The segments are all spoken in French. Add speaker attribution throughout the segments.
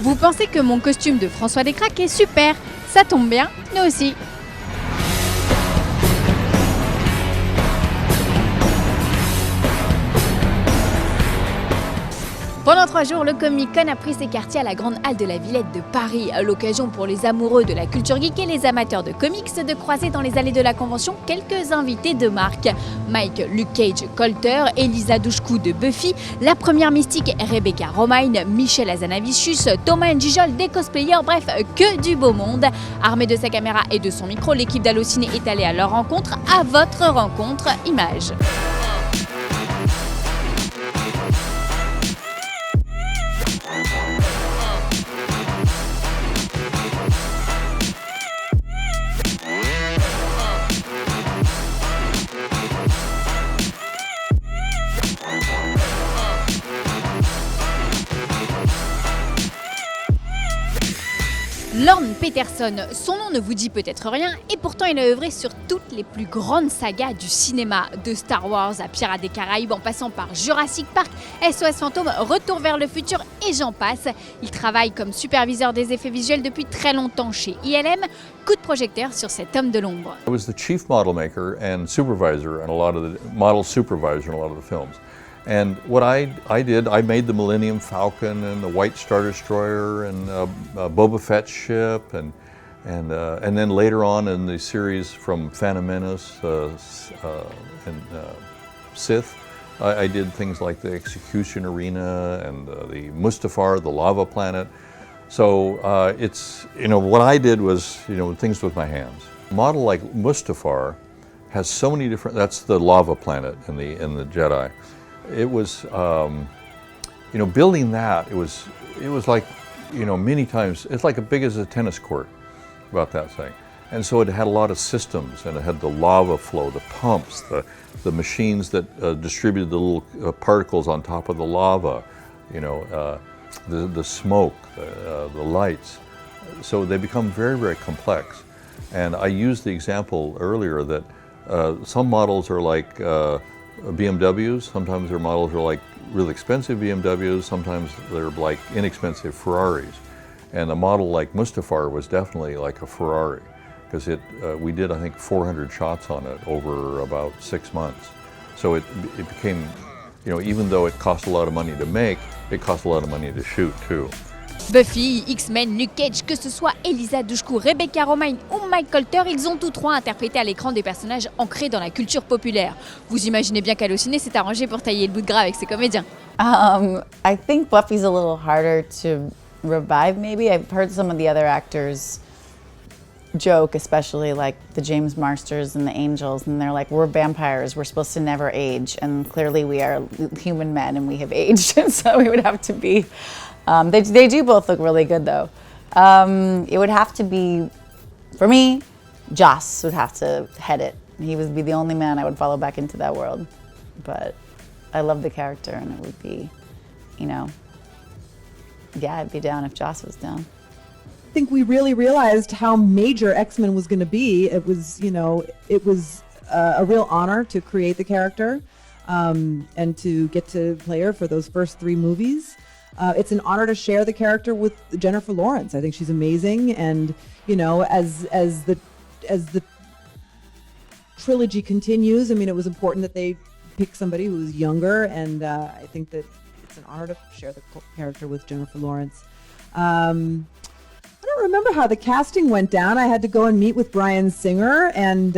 Speaker 1: Vous pensez que mon costume de François Descraques est super? Ça tombe bien, nous aussi. Pendant 3 jours, le Comic-Con a pris ses quartiers à la Grande Halle de la Villette de Paris. L'occasion pour les amoureux de la culture geek et les amateurs de comics de croiser dans les allées de la convention quelques invités de marque. Mike, Luke Cage, Colter, Eliza Dushku de Buffy, la première mystique Rebecca Romijn, Michel Hazanavicius, Thomas Njijol, des cosplayers, bref, que du beau monde. Armée de sa caméra et de son micro, l'équipe d'Allociné est allée à leur rencontre, à votre rencontre image. Lorne Peterson, son nom ne vous dit peut-être rien et pourtant il a œuvré sur toutes les plus grandes sagas du cinéma, de Star Wars à Pirates des Caraïbes en passant par Jurassic Park, SOS Fantôme, Retour vers le futur et j'en passe. Il travaille comme superviseur des effets visuels depuis très longtemps chez ILM. Coup de projecteur sur cet homme de l'ombre.
Speaker 2: I was the chief model maker and supervisor and a lot of the model supervisor in a lot of the films. And what I did, I made the Millennium Falcon and the White Star Destroyer and Boba Fett ship, and then later on in the series from Phantom Menace and Sith, I did things like the Execution Arena and the Mustafar, the Lava Planet. So it's, what I did was, things with my hands. A model like Mustafar has so many different, that's the Lava Planet in the Jedi. It was, building that, it was like, many times, it's like as big as a tennis court, about that thing. And so it had a lot of systems, and it had the lava flow, the pumps, the machines that distributed the little particles on top of the lava, the smoke, the lights. So they become very, very complex. And I used the example earlier that some models are like BMWs, sometimes their models are like really expensive BMWs, sometimes they're like inexpensive Ferraris. And a model like Mustafar was definitely like a Ferrari, because we did, I think, 400 shots on it over about 6 months. So it became, even though it cost a lot of money to make, it cost a lot of money to shoot too.
Speaker 1: Buffy, X-Men, Luke Cage, que ce soit Eliza Dushku, Rebecca Romijn ou Mike Colter, ils ont tous trois interprété à l'écran des personnages ancrés dans la culture populaire. Vous imaginez bien qu'Allociné s'est arrangé pour tailler le bout de gras avec ses comédiens.
Speaker 3: I think Buffy's a little harder to revive, maybe. I've heard some of the other actors joke, especially like the James Marsters and the Angels, and they're like, we're vampires, we're supposed to never age, and clearly we are human men and we have aged, and so we would have to be... They do both look really good though. It would have to be, for me, Joss would have to head it. He would be the only man I would follow back into that world. But I love the character, and it would be, yeah, I'd be down if Joss was down.
Speaker 4: I think we really realized how major X-Men was going to be. It was, a real honor to create the character and to get to play her for those first 3 movies. It's an honor to share the character with Jennifer Lawrence. I think she's amazing, and as the trilogy continues, it was important that they pick somebody who's younger, and I think that it's an honor to share the character with Jennifer Lawrence. I don't remember how the casting went down. I had to go and meet with Bryan Singer, and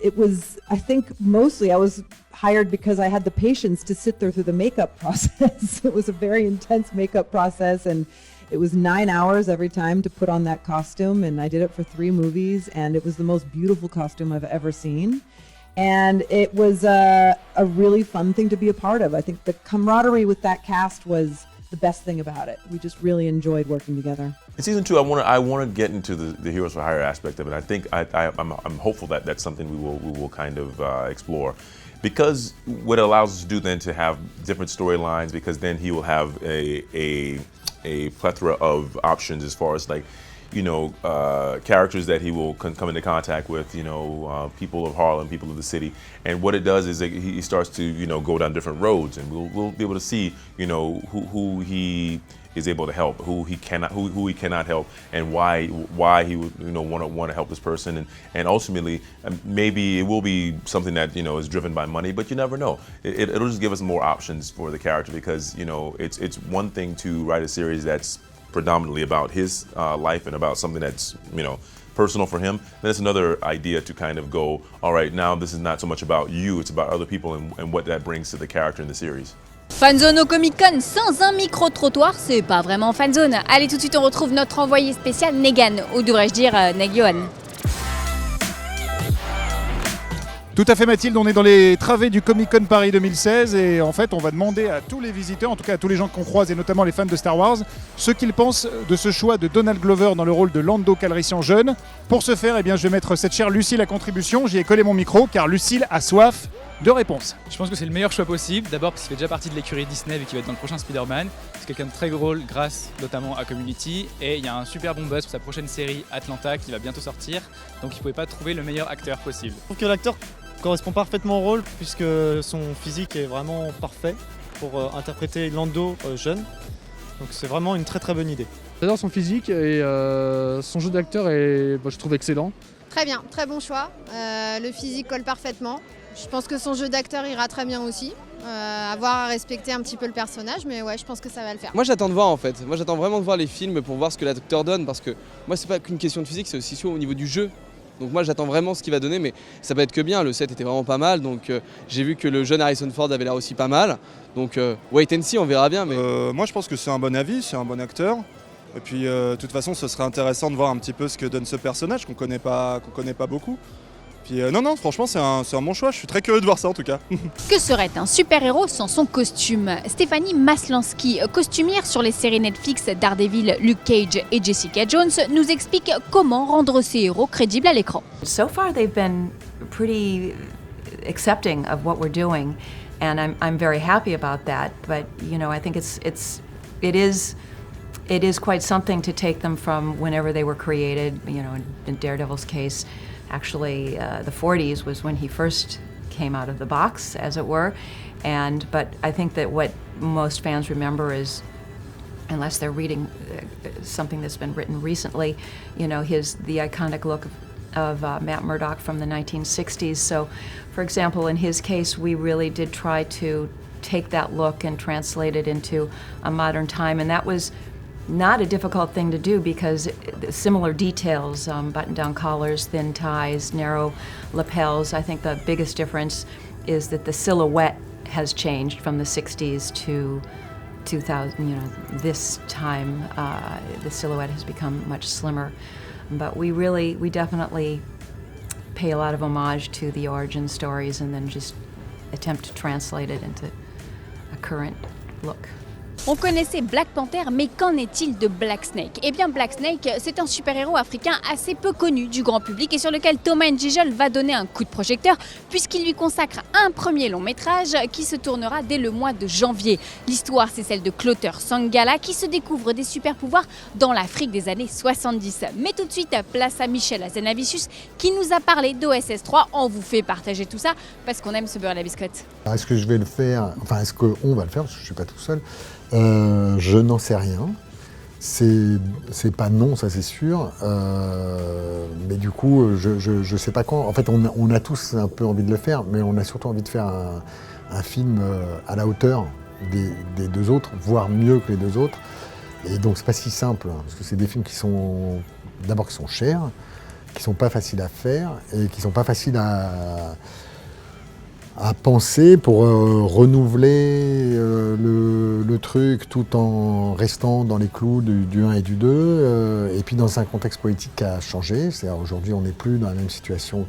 Speaker 4: it was, I think mostly I was hired because I had the patience to sit there through the makeup process. It was a very intense makeup process, and it was 9 hours every time to put on that costume, and I did it for 3 movies, and it was the most beautiful costume I've ever seen. And it was a really fun thing to be a part of. I think the camaraderie with that cast was the best thing about it. We just really enjoyed working together.
Speaker 5: In season 2, I want to get into the Heroes for Hire aspect of it. I think I'm hopeful that that's something we will kind of explore, because what it allows us to do then to have different storylines, because then he will have a plethora of options as far as like, characters that he will come into contact with, people of Harlem, people of the city. And what it does is that he starts to, go down different roads, and we'll be able to see, who he is able to help, who he cannot help, and why he would want to help this person, and ultimately maybe it will be something that is driven by money, but you never know. It'll just give us more options for the character, because it's one thing to write a series that's predominantly about his life and about something that's personal for him. Then it's another idea to kind of go, all right, now this is not so much about you, it's about other people and what that brings to the character in the series.
Speaker 1: Fanzone au Comic-Con sans un micro-trottoir, c'est pas vraiment Fanzone. Allez, tout de suite, on retrouve notre envoyé spécial Negan, ou devrais-je dire Negan.
Speaker 6: Tout à fait Mathilde, on est dans les travées du Comic-Con Paris 2016 et en fait on va demander à tous les visiteurs, en tout cas à tous les gens qu'on croise et notamment les fans de Star Wars, ce qu'ils pensent de ce choix de Donald Glover dans le rôle de Lando Calrissian jeune. Pour ce faire, je vais mettre cette chère Lucille à contribution, j'y ai collé mon micro car Lucille a soif de réponses.
Speaker 7: Je pense que c'est le meilleur choix possible, d'abord parce qu'il fait déjà partie de l'écurie Disney et qu'il va être dans le prochain Spider-Man. C'est quelqu'un de très drôle grâce notamment à Community et il y a un super bon buzz pour sa prochaine série Atlanta qui va bientôt sortir, donc il ne pouvait pas trouver le meilleur acteur possible.
Speaker 8: Je trouve que l'acteur correspond parfaitement au rôle puisque son physique est vraiment parfait pour interpréter Lando jeune, donc c'est vraiment une très très bonne idée.
Speaker 9: J'adore son physique et son jeu d'acteur est, je trouve, excellent.
Speaker 10: Très bien, très bon choix, le physique colle parfaitement. Je pense que son jeu d'acteur ira très bien aussi. Avoir à respecter un petit peu le personnage, mais ouais, je pense que ça va le faire.
Speaker 11: Moi j'attends de voir en fait, moi j'attends vraiment de voir les films pour voir ce que l'acteur donne, parce que moi c'est pas qu'une question de physique, c'est aussi au niveau du jeu. Donc moi j'attends vraiment ce qu'il va donner, mais ça peut être que bien, le set était vraiment pas mal, donc j'ai vu que le jeune Harrison Ford avait l'air aussi pas mal, donc wait and see, on verra bien. Mais...
Speaker 12: moi je pense que c'est un bon avis, c'est un bon acteur, et puis de toute façon ce serait intéressant de voir un petit peu ce que donne ce personnage qu'on connaît pas beaucoup. Puis non, franchement c'est un bon choix, je suis très curieux de voir ça en tout cas.
Speaker 1: Que serait un super-héros sans son costume? Stéphanie Maslansky, costumière sur les séries Netflix Daredevil, Luke Cage et Jessica Jones, nous explique comment rendre ces héros crédibles à l'écran.
Speaker 13: So far they've been pretty accepting of what we're doing, and I'm very happy about that, but I think it is quite something to take them from whenever they were created, in Daredevil's case. Actually, the 40s was when he first came out of the box, as it were. But I think that what most fans remember is, unless they're reading something that's been written recently, the iconic look of Matt Murdock from the 1960s. So, for example, in his case, we really did try to take that look and translate it into a modern time, and that was not a difficult thing to do because similar details, button-down collars, thin ties, narrow lapels. I think the biggest difference is that the silhouette has changed from the 60s to 2000. This time the silhouette has become much slimmer. But we definitely pay a lot of homage to the origin stories and then just attempt to translate it into a current look.
Speaker 1: On connaissait Black Panther, mais qu'en est-il de Black Snake? Eh bien, Black Snake, c'est un super-héros africain assez peu connu du grand public et sur lequel Thomas Njijol va donner un coup de projecteur puisqu'il lui consacre un premier long-métrage qui se tournera dès le mois de janvier. L'histoire, c'est celle de Colter Sangala qui se découvre des super-pouvoirs dans l'Afrique des années 70. Mais tout de suite, place à Michel Hazanavicius qui nous a parlé d'OSS 3. On vous fait partager tout ça parce qu'on aime ce beurre à la biscotte.
Speaker 14: Est-ce que je vais le faire, est-ce qu'on va le faire, parce que je ne suis pas tout seul. Je n'en sais rien. C'est pas non, ça c'est sûr. Mais du coup, je sais pas quand. En fait, on a tous un peu envie de le faire, mais on a surtout envie de faire un film à la hauteur des deux autres, voire mieux que les deux autres. Et donc c'est pas si simple, parce que c'est des films qui sont chers, qui sont pas faciles à faire et qui sont pas faciles à penser pour renouveler le truc tout en restant dans les clous du 1 et du 2 et puis dans un contexte politique qui a changé. C'est-à-dire aujourd'hui on n'est plus dans la même situation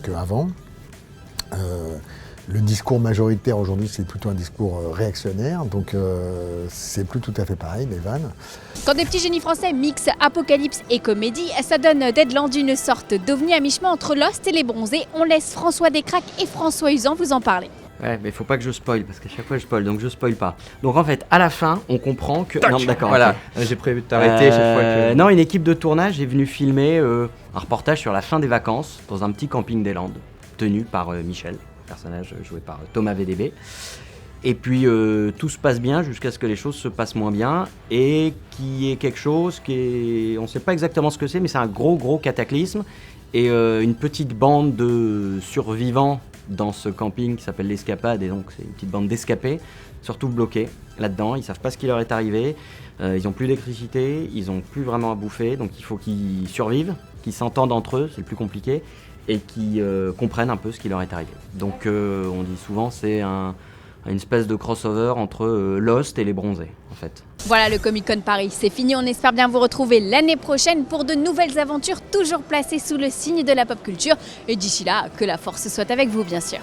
Speaker 14: qu'avant. Le discours majoritaire aujourd'hui c'est plutôt un discours réactionnaire, donc c'est plus tout à fait pareil, les vannes.
Speaker 1: Quand des petits génies français mixent apocalypse et comédie, ça donne Deadland une sorte d'ovni à mi-chemin entre Lost et les bronzés. On laisse François Descraques et François Usan vous en parler.
Speaker 15: Ouais, mais faut pas que je spoil, parce qu'à chaque fois je spoil, donc je spoil pas. Donc en fait, à la fin, on comprend que...
Speaker 16: Tac,
Speaker 15: non, d'accord.
Speaker 16: voilà,
Speaker 15: ok.
Speaker 16: j'ai prévu de t'arrêter chaque fois que...
Speaker 15: Non, une équipe de tournage est venue filmer un reportage sur la fin des vacances dans un petit camping des Landes, tenu par Michel, personnage joué par Thomas VDB. Et puis tout se passe bien jusqu'à ce que les choses se passent moins bien et qu'il y ait quelque chose qui est... On ne sait pas exactement ce que c'est, mais c'est un gros cataclysme. Et une petite bande de survivants dans ce camping qui s'appelle l'Escapade, et donc c'est une petite bande d'escapés, surtout bloqués là-dedans. Ils ne savent pas ce qui leur est arrivé, ils n'ont plus d'électricité, ils n'ont plus vraiment à bouffer, donc il faut qu'ils survivent, qu'ils s'entendent entre eux, c'est le plus compliqué, et qu'ils comprennent un peu ce qui leur est arrivé. Donc on dit souvent c'est une espèce de crossover entre Lost et les Bronzés, en fait.
Speaker 1: Voilà, le Comic-Con Paris, c'est fini. On espère bien vous retrouver l'année prochaine pour de nouvelles aventures toujours placées sous le signe de la pop culture. Et d'ici là, que la force soit avec vous, bien sûr.